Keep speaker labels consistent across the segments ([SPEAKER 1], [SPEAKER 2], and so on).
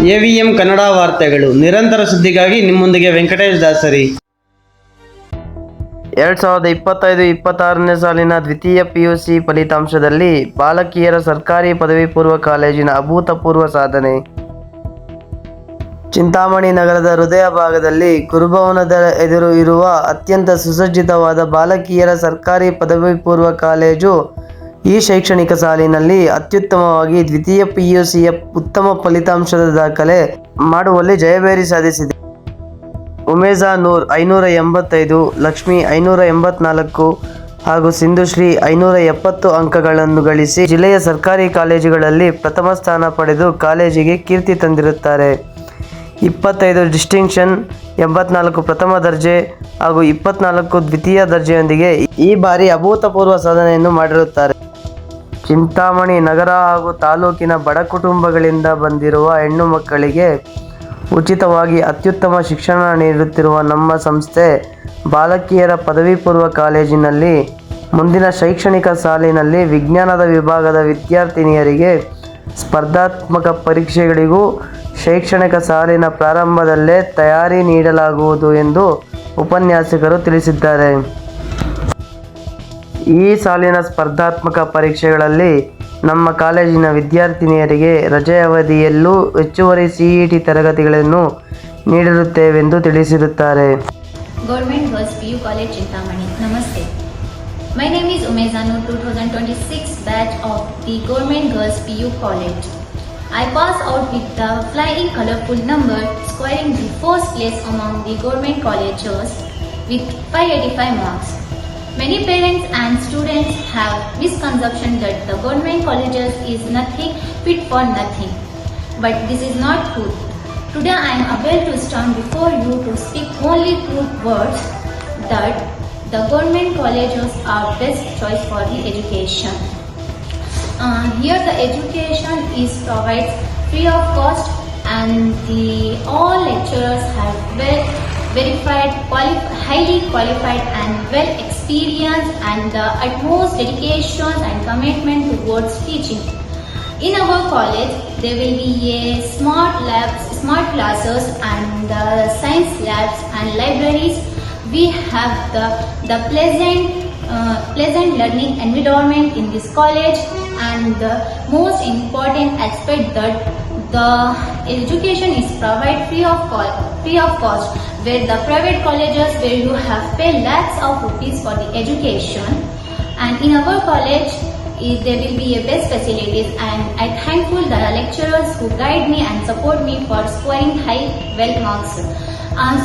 [SPEAKER 1] EVM Kannada ವಾರ್ತೆಗಳು ನಿರಂತರ ಸುದ್ದಿಗಾಗಿ ನಿಮ್ಮೊಂದಿಗೆ ವೆಂಕಟೇಶ್ ದಾಸರಿ. 2025-26ನೇ ಸಾಲಿನ ದ್ವಿತೀಯ ಪಿಯುಸಿ ಫಲಿತಾಂಶದಲ್ಲಿ ಬಾಲಕಿಯರ ಸರ್ಕಾರಿ ಪದವಿ ಪೂರ್ವ ಕಾಲೇಜಿನ ಅಭೂತಪೂರ್ವ ಸಾಧನೆ. ಚಿಂತಾಮಣಿ ನಗರದ ಹೃದಯ ಭಾಗದಲ್ಲಿ ಗುರುಭವನದ ಎದುರು ಇರುವ ಅತ್ಯಂತ ಸುಸಜ್ಜಿತವಾದ ಬಾಲಕಿಯರ ಸರ್ಕಾರಿ ಪದವಿ ಪೂರ್ವ ಕಾಲೇಜು ಈ ಶೈಕ್ಷಣಿಕ ಸಾಲಿನಲ್ಲಿ ಅತ್ಯುತ್ತಮವಾಗಿ ದ್ವಿತೀಯ ಪಿಯುಸಿಯ ಉತ್ತಮ ಫಲಿತಾಂಶದ ದಾಖಲೆ ಮಾಡುವಲ್ಲಿ ಜಯಭೇರಿ ಸಾಧಿಸಿದೆ. ಉಮೇಜಾ ನೂರ್ 585, ಲಕ್ಷ್ಮಿ 584 ಹಾಗೂ ಸಿಂಧುಶ್ರೀ 570 ಅಂಕಗಳನ್ನು ಗಳಿಸಿ ಜಿಲ್ಲೆಯ ಸರ್ಕಾರಿ ಕಾಲೇಜುಗಳಲ್ಲಿ ಪ್ರಥಮ ಸ್ಥಾನ ಪಡೆದು ಕಾಲೇಜಿಗೆ ಕೀರ್ತಿ ತಂದಿರುತ್ತಾರೆ. 25 ಡಿಸ್ಟಿಂಕ್ಷನ್, 84 ಪ್ರಥಮ ದರ್ಜೆ ಹಾಗೂ 24 ದ್ವಿತೀಯ ದರ್ಜೆಯೊಂದಿಗೆ ಈ ಬಾರಿ ಅಭೂತಪೂರ್ವ ಸಾಧನೆಯನ್ನು ಮಾಡಿರುತ್ತಾರೆ. ಚಿಂತಾಮಣಿ ನಗರ ಹಾಗೂ ತಾಲೂಕಿನ ಬಡ ಕುಟುಂಬಗಳಿಂದ ಬಂದಿರುವ ಹೆಣ್ಣು ಮಕ್ಕಳಿಗೆ ಉಚಿತವಾಗಿ ಅತ್ಯುತ್ತಮ ಶಿಕ್ಷಣ ನೀಡುತ್ತಿರುವ ನಮ್ಮ ಸಂಸ್ಥೆ ಬಾಲಕಿಯರ ಪದವಿ ಪೂರ್ವ ಕಾಲೇಜಿನಲ್ಲಿ ಮುಂದಿನ ಶೈಕ್ಷಣಿಕ ಸಾಲಿನಲ್ಲಿ ವಿಜ್ಞಾನದ ವಿಭಾಗದ ವಿದ್ಯಾರ್ಥಿನಿಯರಿಗೆ ಸ್ಪರ್ಧಾತ್ಮಕ ಪರೀಕ್ಷೆಗಳಿಗೂ ಶೈಕ್ಷಣಿಕ ಸಾಲಿನ ಪ್ರಾರಂಭದಲ್ಲೇ ತಯಾರಿ ನೀಡಲಾಗುವುದು ಎಂದು ಉಪನ್ಯಾಸಕರು ತಿಳಿಸಿದ್ದಾರೆ. ಈ ಸಾಲಿನ ಸ್ಪರ್ಧಾತ್ಮಕ ಪರೀಕ್ಷೆಗಳಲ್ಲಿ ನಮ್ಮ ಕಾಲೇಜಿನ ವಿದ್ಯಾರ್ಥಿನಿಯರಿಗೆ ರಜೆ ಅವಧಿಯಲ್ಲೂ ಹೆಚ್ಚುವರಿ ಸಿಇಟಿ ತರಗತಿಗಳನ್ನು ನೀಡಿರುತ್ತೇವೆಂದು ತಿಳಿಸಿರುತ್ತಾರೆ.
[SPEAKER 2] Government girls PU college Chintamani. ನಮಸ್ತೆ. My name is Umeza Noor, 2026 batch of the Government Girls PU College. I passed out with the flying colorful number, scoring the first place among the government colleges with 585 marks. Many parents and students have misconception that the government colleges is nothing fit for nothing. But this is not true. Today I am able to stand before you to speak only true words that the government colleges are best choice for the education. Here the education is provided free of cost and all lecturers have verified, highly qualified and well experienced and the utmost dedication and commitment towards teaching. In our college, there will be a smart labs, smart classes and science labs and libraries. We have the pleasant learning environment in this college, and the most important aspect that the education is provided free of cost, where the private colleges where you have paid lakhs of rupees for the education, and in our college there will be a best facilities, and I thankful the lecturers who guide me and support me for scoring high well marks.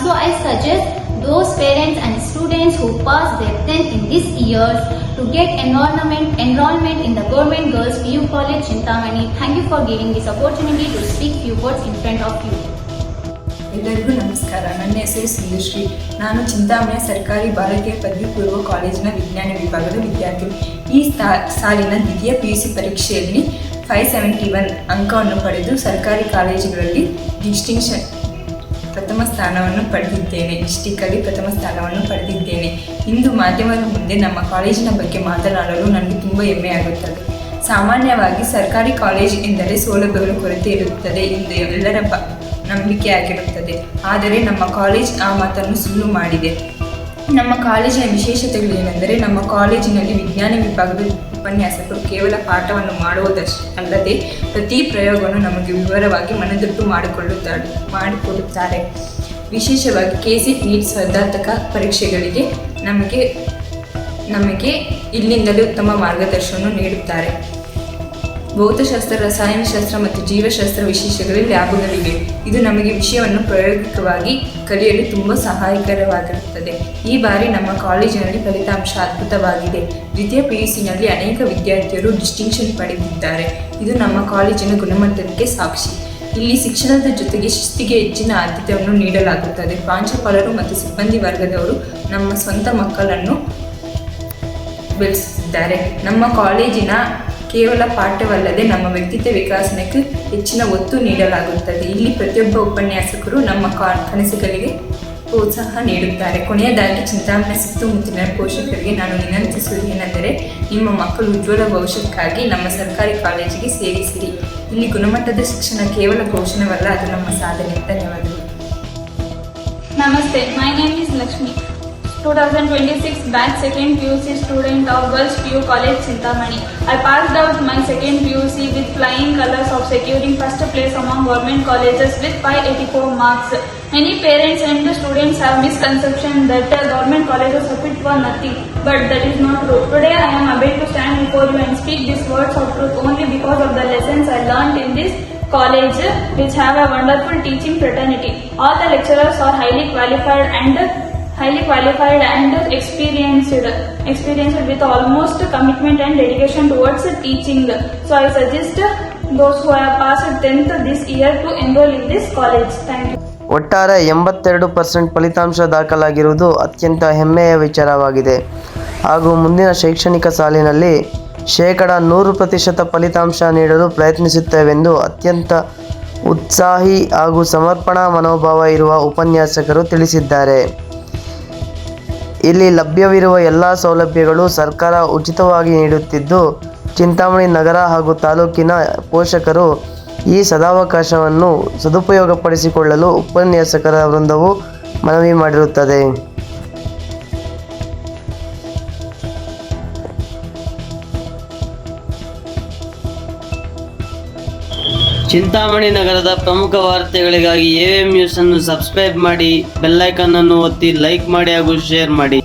[SPEAKER 2] So I suggest those parents and students who pass their 10th in this year to get enrollment in the Government Girls PU College Chintamani. Thank you for giving this opportunity to speak few words in front of you.
[SPEAKER 3] ಎಲ್ಲರಿಗೂ ನಮಸ್ಕಾರ. ನನ್ನ ಹೆಸರು ಸಿಂಧುಶ್ರೀ. ನಾನು ಚಿಂತಾಮಣಿ ಸರ್ಕಾರಿ ಬಾಲಕಿಯರ ಪದವಿ ಪೂರ್ವ ಕಾಲೇಜಿನ ವಿಜ್ಞಾನ ವಿಭಾಗದ ವಿದ್ಯಾರ್ಥಿ. ಈ ಸಾಲಿನ ದ್ವಿತೀಯ PUC ಪರೀಕ್ಷೆಯಲ್ಲಿ 571 ಅಂಕವನ್ನು ಪಡೆದು ಸರ್ಕಾರಿ ಕಾಲೇಜುಗಳಲ್ಲಿ ಡಿಸ್ಟಿಂಕ್ಷನ್ ಪ್ರಥಮ ಸ್ಥಾನವನ್ನು ಪಡೆದಿದ್ದೇನೆ. ಡಿಸ್ಟಿಕಲ್ಲಿ ಪ್ರಥಮ ಸ್ಥಾನವನ್ನು ಪಡೆದಿದ್ದೇನೆ. ಇಂದು ಮಾಧ್ಯಮದ ಮುಂದೆ ನಮ್ಮ ಕಾಲೇಜಿನ ಬಗ್ಗೆ ಮಾತನಾಡಲು ನನಗೆ ತುಂಬ ಹೆಮ್ಮೆಯಾಗುತ್ತದೆ. ಸಾಮಾನ್ಯವಾಗಿ ಸರ್ಕಾರಿ ಕಾಲೇಜ್ ಎಂದರೆ ಸೌಲಭ್ಯಗಳ ಕೊರತೆ ಇರುತ್ತದೆ ಎಂದು ಎಲ್ಲರ ನಂಬಿಕೆಯಾಗಿರುತ್ತದೆ. ಆದರೆ ನಮ್ಮ ಕಾಲೇಜ್ ಆ ಮಾತನ್ನು ಸುಳ್ಳು ಮಾಡಿದೆ. ನಮ್ಮ ಕಾಲೇಜಿನ ವಿಶೇಷತೆಗಳು ಏನೆಂದರೆ, ನಮ್ಮ ಕಾಲೇಜಿನಲ್ಲಿ ವಿಜ್ಞಾನ ವಿಭಾಗದ ಉಪನ್ಯಾಸಕರು ಕೇವಲ ಪಾಠವನ್ನು ಮಾಡುವುದಲ್ಲದೆ ಪ್ರತಿ ಪ್ರಯೋಗವನ್ನು ನಮಗೆ ವಿವರವಾಗಿ ಮನದಟ್ಟು ಮಾಡಿಕೊಡುತ್ತಾರೆ. ವಿಶೇಷವಾಗಿ KCET ನೀಟ್ ಸ್ಪರ್ಧಾತ್ಮಕ ಪರೀಕ್ಷೆಗಳಿಗೆ ನಮಗೆ ಇಲ್ಲಿಂದಲೇ ಉತ್ತಮ ಮಾರ್ಗದರ್ಶನವನ್ನು ನೀಡುತ್ತಾರೆ. ಭೌತಶಾಸ್ತ್ರ, ರಸಾಯನಶಾಸ್ತ್ರ ಮತ್ತು ಜೀವಶಾಸ್ತ್ರ ವಿಶೇಷಗಳಲ್ಲಿ ಲ್ಯಾಬುಗಳಿವೆ. ಇದು ನಮಗೆ ವಿಷಯವನ್ನು ಪ್ರಾಯೋಗಿಕವಾಗಿ ಕಲಿಯಲು ತುಂಬ ಸಹಾಯಕರವಾಗಿರುತ್ತದೆ. ಈ ಬಾರಿ ನಮ್ಮ ಕಾಲೇಜಿನಲ್ಲಿ ಫಲಿತಾಂಶ ಅದ್ಭುತವಾಗಿದೆ. ದ್ವಿತೀಯ PUCನಲ್ಲಿ ಅನೇಕ ವಿದ್ಯಾರ್ಥಿಯರು ಡಿಸ್ಟಿಂಕ್ಷನ್ ಪಡೆದಿದ್ದಾರೆ. ಇದು ನಮ್ಮ ಕಾಲೇಜಿನ ಗುಣಮಟ್ಟಕ್ಕೆ ಸಾಕ್ಷಿ. ಇಲ್ಲಿ ಶಿಕ್ಷಣದ ಜೊತೆಗೆ ಶಿಸ್ತಿಗೆ ಹೆಚ್ಚಿನ ಆದ್ಯತೆಯನ್ನು ನೀಡಲಾಗುತ್ತದೆ. ಪ್ರಾಂಶುಪಾಲರು ಮತ್ತು ಸಿಬ್ಬಂದಿ ವರ್ಗದವರು ನಮ್ಮ ಸ್ವಂತ ಮಕ್ಕಳನ್ನು ಬೆಳೆಸುತ್ತಿದ್ದಾರೆ. ನಮ್ಮ ಕಾಲೇಜಿನ ಕೇವಲ ಪಾಠವಲ್ಲದೆ ನಮ್ಮ ವ್ಯಕ್ತಿತ್ವ ವಿಕಾಸನಕ್ಕೆ ಹೆಚ್ಚಿನ ಒತ್ತು ನೀಡಲಾಗುತ್ತದೆ. ಇಲ್ಲಿ ಪ್ರತಿಯೊಬ್ಬ ಉಪನ್ಯಾಸಕರು ನಮ್ಮ ಕನಸುಗಳಿಗೆ ಪ್ರೋತ್ಸಾಹ ನೀಡುತ್ತಾರೆ. ಕೊನೆಯದಾಗಿ ಚಿಂತಾಮಣಿ ಸುತ್ತಮುತ್ತಲಿನ ಪೋಷಕರಿಗೆ ನಾನು ವಿನಂತಿಸುವುದು ಏನೆಂದರೆ, ನಿಮ್ಮ ಮಕ್ಕಳು ಉಜ್ವಲ ಭವಿಷ್ಯಕ್ಕಾಗಿ ನಮ್ಮ ಸರ್ಕಾರಿ ಕಾಲೇಜಿಗೆ ಸೇರಿಸಿರಿ. ಇಲ್ಲಿ ಗುಣಮಟ್ಟದ ಶಿಕ್ಷಣ ಕೇವಲ ಘೋಷಣೆವಲ್ಲ, ಅದು ನಮ್ಮ ಸಾಧನೆ. ಧನ್ಯವಾದಗಳು.
[SPEAKER 4] Namaste, my name is Lakshmi, 2026 batch 2nd PUC student of Girls PU College Chintamani. I passed out my 2nd PUC with flying colors of securing first place among government colleges with 584 marks. Many parents and the students have misconception that government colleges are fit for nothing, but that is not true. Today I am able to stand before you and speak these words of truth only because of the lessons I learned in this college, which have a wonderful teaching fraternity. All the lecturers are highly qualified and experienced with almost commitment and dedication towards teaching. So I suggest those who have passed 10th this year to enroll in this college. Thank you.
[SPEAKER 1] ಒಟ್ಟಾರೆ 82% ಫಲಿತಾಂಶ ದಾಖಲಾಗಿರುವುದು ಅತ್ಯಂತ ಹೆಮ್ಮೆಯ ವಿಚಾರವಾಗಿದೆ ಹಾಗೂ ಮುಂದಿನ ಶೈಕ್ಷಣಿಕ ಸಾಲಿನಲ್ಲಿ 100% ಫಲಿತಾಂಶ ನೀಡಲು ಪ್ರಯತ್ನಿಸುತ್ತೇವೆಂದು ಅತ್ಯಂತ ಉತ್ಸಾಹಿ ಹಾಗೂ ಸಮರ್ಪಣಾ ಮನೋಭಾವ ಇರುವ ಉಪನ್ಯಾಸಕರು ತಿಳಿಸಿದ್ದಾರೆ. ಇಲ್ಲಿ ಲಭ್ಯವಿರುವ ಎಲ್ಲ ಸೌಲಭ್ಯಗಳು ಸರ್ಕಾರ ಉಚಿತವಾಗಿ ನೀಡುತ್ತಿದ್ದು, ಚಿಂತಾಮಣಿ ನಗರ ಹಾಗೂ ತಾಲೂಕಿನ ಪೋಷಕರು ಈ ಸದಾವಕಾಶವನ್ನು ಸದುಪಯೋಗಪಡಿಸಿಕೊಳ್ಳಲು ಉಪನ್ಯಾಸಕರ ವೃಂದವು ಮನವಿ ಮಾಡಿರುತ್ತದೆ. ಚಿಂತಾಮಣಿ ನಗರದ ಪ್ರಮುಖ ವಾರ್ತೆಗಳಿಗಾಗಿ ಎಎಂ ನ್ಯೂಸ್ ಅನ್ನು ಸಬ್ಸ್ಕ್ರೈಬ್ ಮಾಡಿ, ಬೆಲ್ ಐಕಾನ್ ಅನ್ನು ಒತ್ತಿ, ಲೈಕ್ ಮಾಡಿ ಹಾಗೂ ಶೇರ್ ಮಾಡಿ.